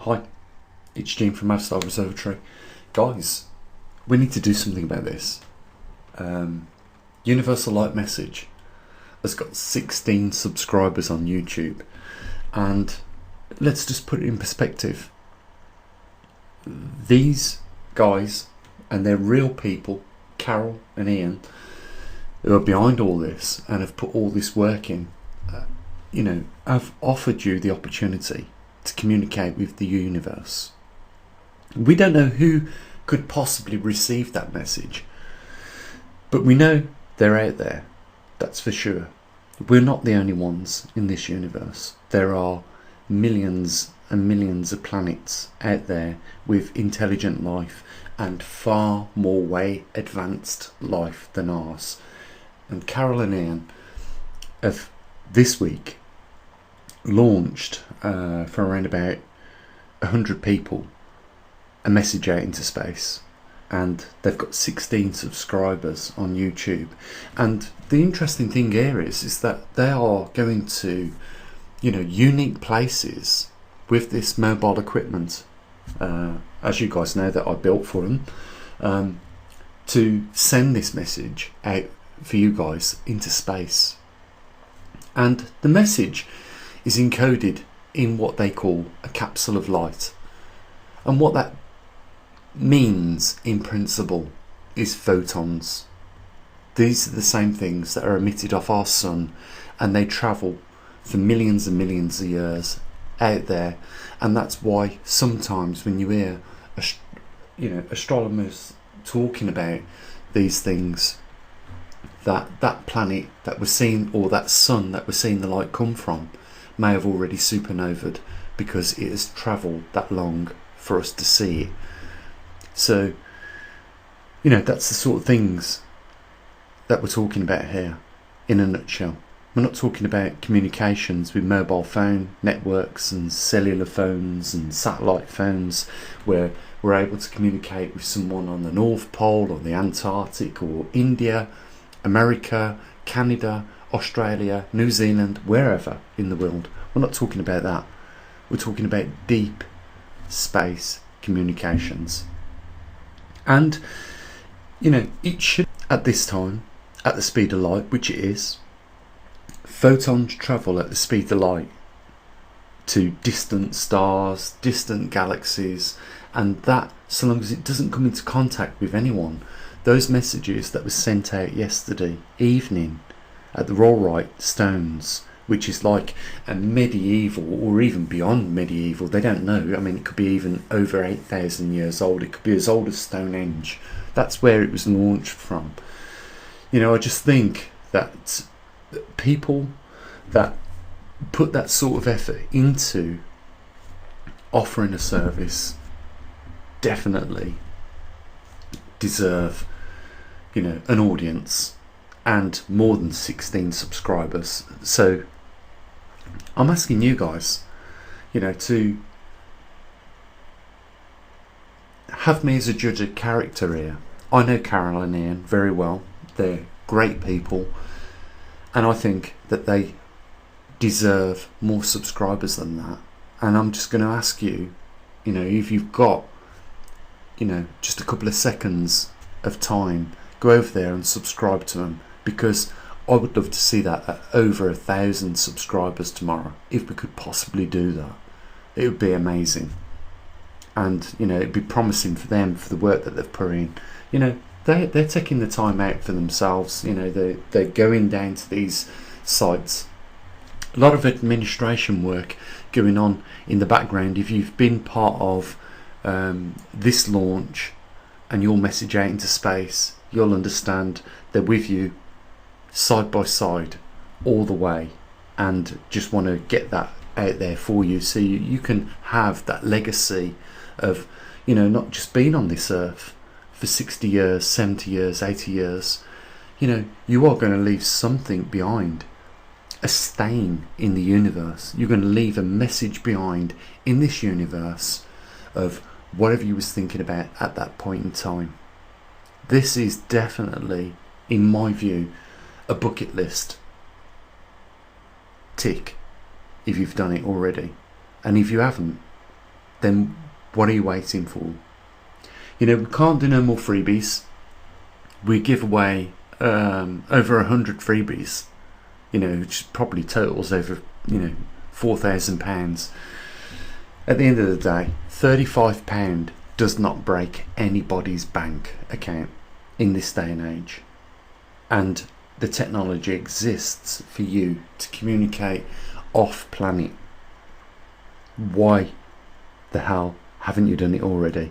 Hi, it's Gene from maverickstar Observatory. Guys, we need to do something about this. Universal Light Message has got 16 subscribers on YouTube, and let's just put it in perspective. These guys, and they're real people, Carol and Ian, who are behind all this and have put all this work in, have offered you the opportunity to communicate with the universe. We don't know who could possibly receive that message, but we know they're out there, that's for sure. We're not the only ones in this universe. There are millions and millions of planets out there with intelligent life and far more way advanced life than ours. And Carol and Ian have this week launched for around about 100 people a message out into space, and they've got 16 subscribers on YouTube. And the interesting thing here is that they are going to unique places with this mobile equipment, as you guys know, that I built for them, to send this message out for you guys into space. And the message is encoded in what they call a capsule of light. And what that means in principle is photons. These are the same things that are emitted off our sun, and they travel for millions and millions of years out there. And that's why sometimes when you hear astronomers talking about these things, that planet that we're seeing, or that sun that we're seeing the light come from, may have already supernovaed because it has travelled that long for us to see it. So that's the sort of things that we're talking about here in a nutshell. We're not talking about communications with mobile phone networks and cellular phones and satellite phones where we're able to communicate with someone on the North Pole or the Antarctic or India, America, Canada, Australia, New Zealand, wherever in the world. We're not talking about that. We're talking about deep space communications. And it should, at this time, at the speed of light, which it is, photons travel at the speed of light to distant stars, distant galaxies, and that, so long as it doesn't come into contact with anyone, those messages that were sent out yesterday evening at the Rollright Stones, which is like a medieval, or even beyond medieval, they don't know. I mean, it could be even over 8,000 years old. It could be as old as Stonehenge. That's where it was launched from. I just think that people that put that sort of effort into offering a service definitely deserve an audience and more than 16 subscribers. So I'm asking you guys to have me as a judge of character here. I know Carol and Ian very well. They're great people, and I think that they deserve more subscribers than that. And I'm just going to ask you, if you've got just a couple of seconds of time, go over there and subscribe to them, because I would love to see that at over 1,000 subscribers tomorrow. If we could possibly do that, it would be amazing. And it'd be promising for them, for the work that they've put in. They're taking the time out for themselves. They're going down to these sites. A lot of administration work going on in the background. If you've been part of this launch and your message out into space, you'll understand they're with you side by side all the way, and just want to get that out there for you, so you can have that legacy of not just being on this earth for 60 years, 70 years, 80 years. You are going to leave something behind, a stain in the universe. You're going to leave a message behind in this universe of whatever you was thinking about at that point in time. This is definitely, in my view, a bucket list tick if you've done it already. And if you haven't, then what are you waiting for? You know, we can't do no more freebies. We give away over 100 freebies, you know, which probably totals over, you know, £4,000. At the end of the day, £35 does not break anybody's bank account in this day and age. And the technology exists for you to communicate off planet. Why the hell haven't you done it already?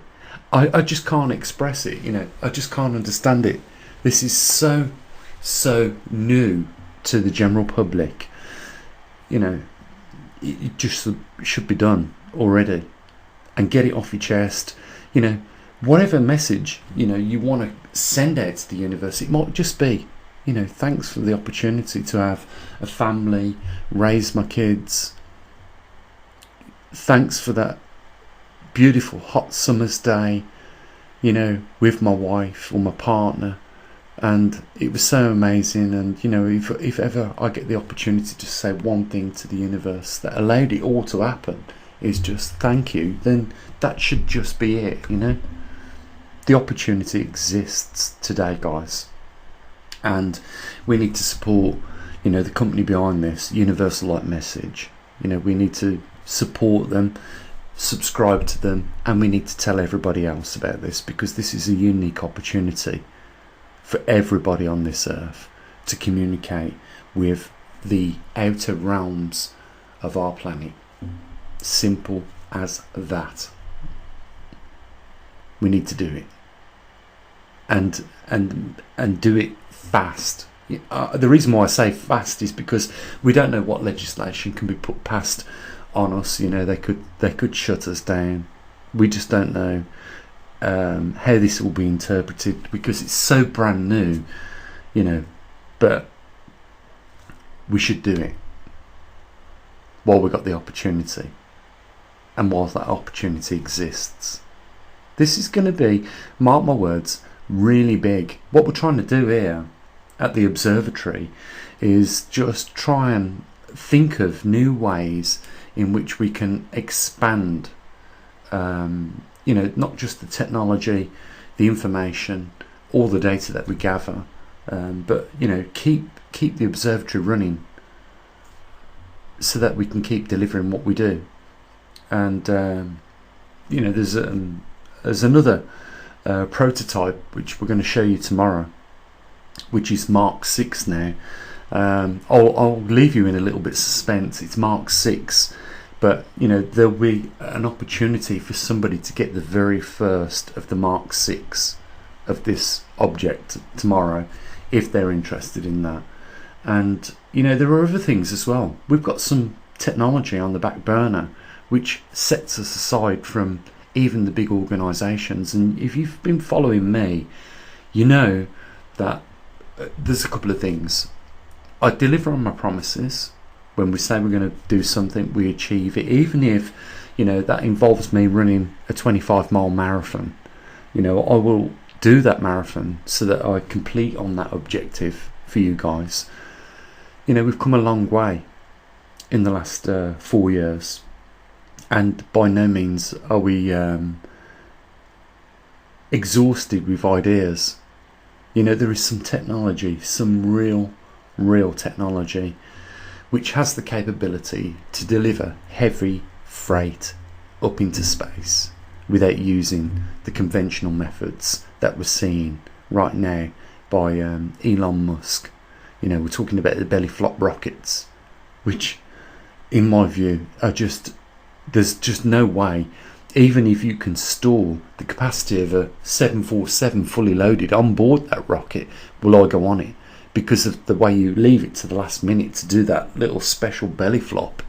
I just can't express it, you know, I just can't understand it. This is so new to the general public. You know, it just should be done already, and get it off your chest. You know, whatever message, you know, you want to send out to the universe, it might just be, you know, thanks for the opportunity to have a family, raise my kids, thanks for that beautiful hot summer's day, you know, with my wife or my partner, and it was so amazing. And you know, if ever I get the opportunity to say one thing to the universe that allowed it all to happen, is just thank you, then that should just be it. You know, the opportunity exists today, guys, and we need to support, you know, the company behind this, Universal Light Message. You know, we need to support them, subscribe to them, and we need to tell everybody else about this, because this is a unique opportunity for everybody on this earth to communicate with the outer realms of our planet. Simple as that. We need to do it, and do it fast. The reason why I say fast is because we don't know what legislation can be put past on us. You know, they could shut us down. We just don't know how this will be interpreted, because it's so brand new, you know. But we should do it while we got the opportunity, and while that opportunity exists. This is going to be, mark my words, really big. What we're trying to do here at the observatory is just try and think of new ways in which we can expand, you know, not just the technology, the information, all the data that we gather, but you know, keep the observatory running so that we can keep delivering what we do. And you know, there's another prototype which we're going to show you tomorrow, which is Mark 6 now. I'll leave you in a little bit of suspense. It's Mark 6, but you know, there'll be an opportunity for somebody to get the very first of the Mark 6 of this object tomorrow, if they're interested in that. And you know, there are other things as well. We've got some technology on the back burner which sets us aside from even the big organisations. And if you've been following me, you know that there's a couple of things. I deliver on my promises. When we say we're going to do something, we achieve it, even if, you know, that involves me running a 25-mile marathon. You know, I will do that marathon so that I complete on that objective for you guys. You know, we've come a long way in the last 4 years, and by no means are we exhausted with ideas. You know, there is some technology, some real technology, which has the capability to deliver heavy freight up into space without using the conventional methods that we're seeing right now by Elon Musk. You know, we're talking about the belly flop rockets, which in my view are just, there's just no way, even if you can store the capacity of a 747 fully loaded on board that rocket, will I go on it, because of the way you leave it to the last minute to do that little special belly flop.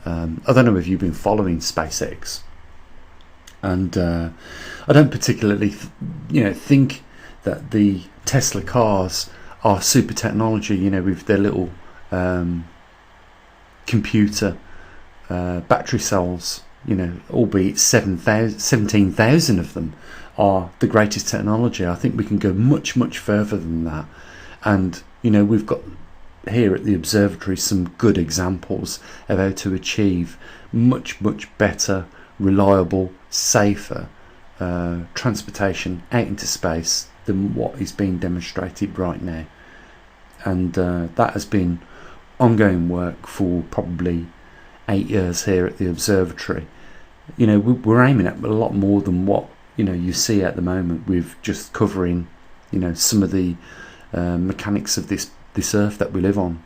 I don't know if you've been following SpaceX, and I don't particularly think that the Tesla cars are super technology, you know, with their little computer battery cells, you know, albeit 17,000 of them are the greatest technology. I think we can go much further than that. And you know, we've got here at the observatory some good examples of how to achieve much better, reliable, safer transportation out into space than what is being demonstrated right now. And that has been ongoing work for probably 8 years here at the observatory. You know, we're aiming at a lot more than what, you know, you see at the moment with just covering, you know, some of the mechanics of this earth that we live on,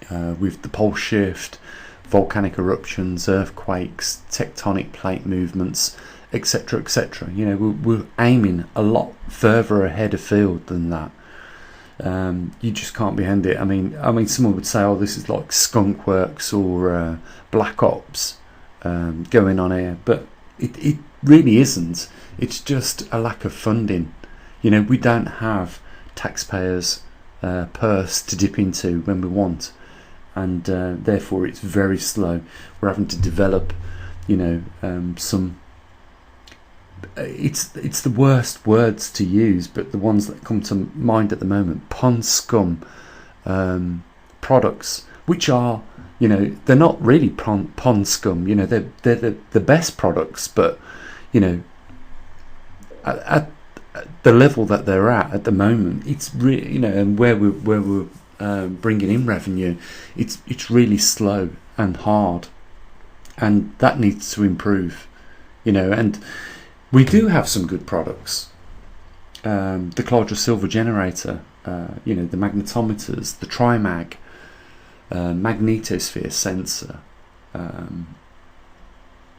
with the pole shift, volcanic eruptions, earthquakes, tectonic plate movements, etc., etc. You know, we're aiming a lot further ahead of field than that. You just can't behind it. I mean, someone would say, "Oh, this is like skunk works or black ops going on here," but it really isn't. It's just a lack of funding. You know, we don't have taxpayers' purse to dip into when we want, and therefore it's very slow. We're having to develop, you know, some. It's the worst words to use, but the ones that come to mind at the moment: pond scum products, which are, you know, they're not really pond scum. You know, they're the best products, but, you know, at the level that they're at the moment, it's really, you know, and where we're bringing in revenue, it's really slow and hard, and that needs to improve. You know, and we do have some good products. The Clydra silver generator, you know, the magnetometers, the Trimag, magnetosphere sensor,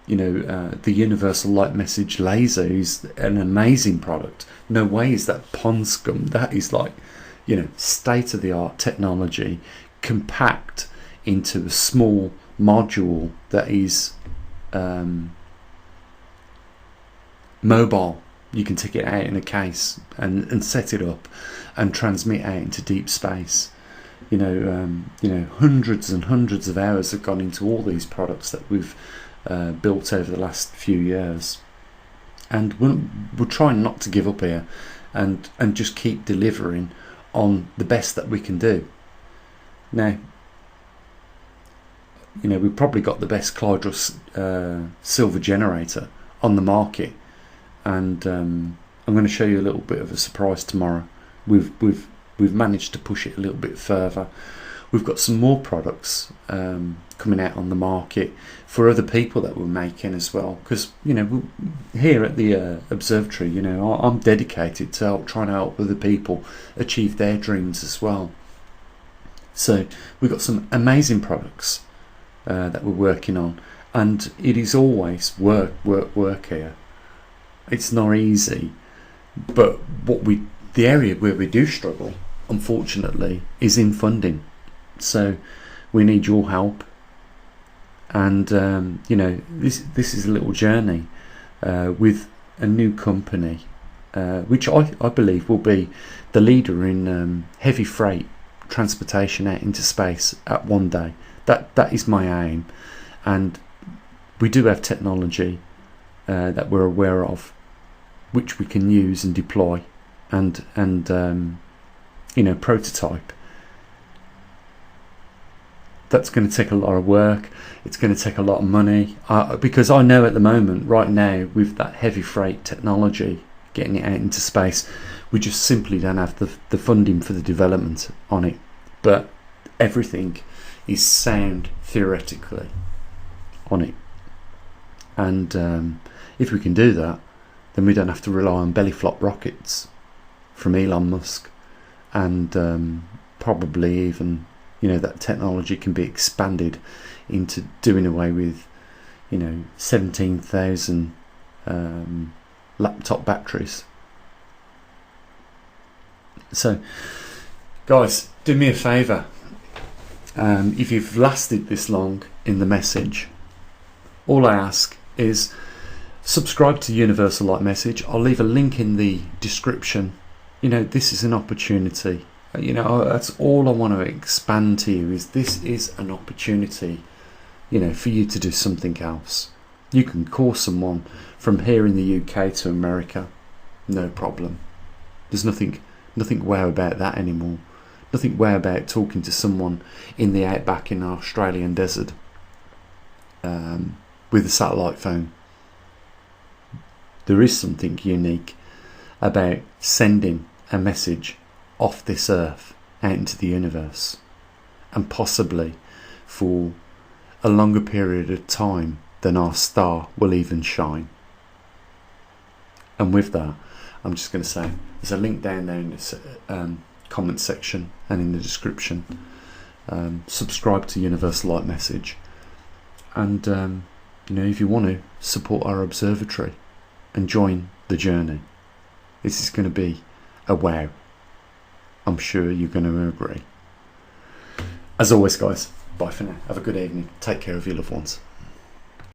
you know, the universal light message laser is an amazing product. No way is that pond scum. That is like, you know, state of the art technology, compact into a small module that is mobile. You can take it out in a case and set it up and transmit out into deep space. You know, hundreds and hundreds of hours have gone into all these products that we've built over the last few years, and we're trying not to give up here, and just keep delivering on the best that we can do. Now, you know, we've probably got the best Clydra silver generator on the market, and I'm going to show you a little bit of a surprise tomorrow. We've managed to push it a little bit further. We've got some more products coming out on the market for other people that we're making as well, because, you know, here at the observatory, you know, I'm dedicated to trying to help other people achieve their dreams as well. So we've got some amazing products that we're working on, and it is always work here. It's not easy, but the area where we do struggle, unfortunately, is in funding. So we need your help, and you know, this is a little journey with a new company, which I believe will be the leader in heavy freight transportation out into space at one day. That is my aim, and we do have technology that we're aware of, which we can use and deploy and you know, prototype. That's going to take a lot of work. It's going to take a lot of money, because I know at the moment, right now, with that heavy freight technology, getting it out into space, we just simply don't have the funding for the development on it. But everything is sound theoretically on it, and if we can do that, then we don't have to rely on belly flop rockets from Elon Musk, and probably even, you know, that technology can be expanded into doing away with, you know, 17,000 laptop batteries. So, guys, do me a favour. If you've lasted this long in the message, all I ask is subscribe to Universal Light Message. I'll leave a link in the description. You know, this is an opportunity. You know, that's all I want to expand to you, is this is an opportunity, you know, for you to do something else. You can call someone from here in the UK to America, no problem. There's nothing wow about that anymore. Nothing wow about talking to someone in the outback in an Australian desert with a satellite phone. there is something unique about sending a message off this earth out into the universe, and possibly for a longer period of time than our star will even shine. And with that, I'm just going to say there's a link down there in the comment section and in the description. Subscribe to Universal Light Message, and if you want to support our observatory and join the journey, this is going to be a wow. I'm sure you're going to agree. As always, guys, bye for now. Have a good evening. Take care of your loved ones.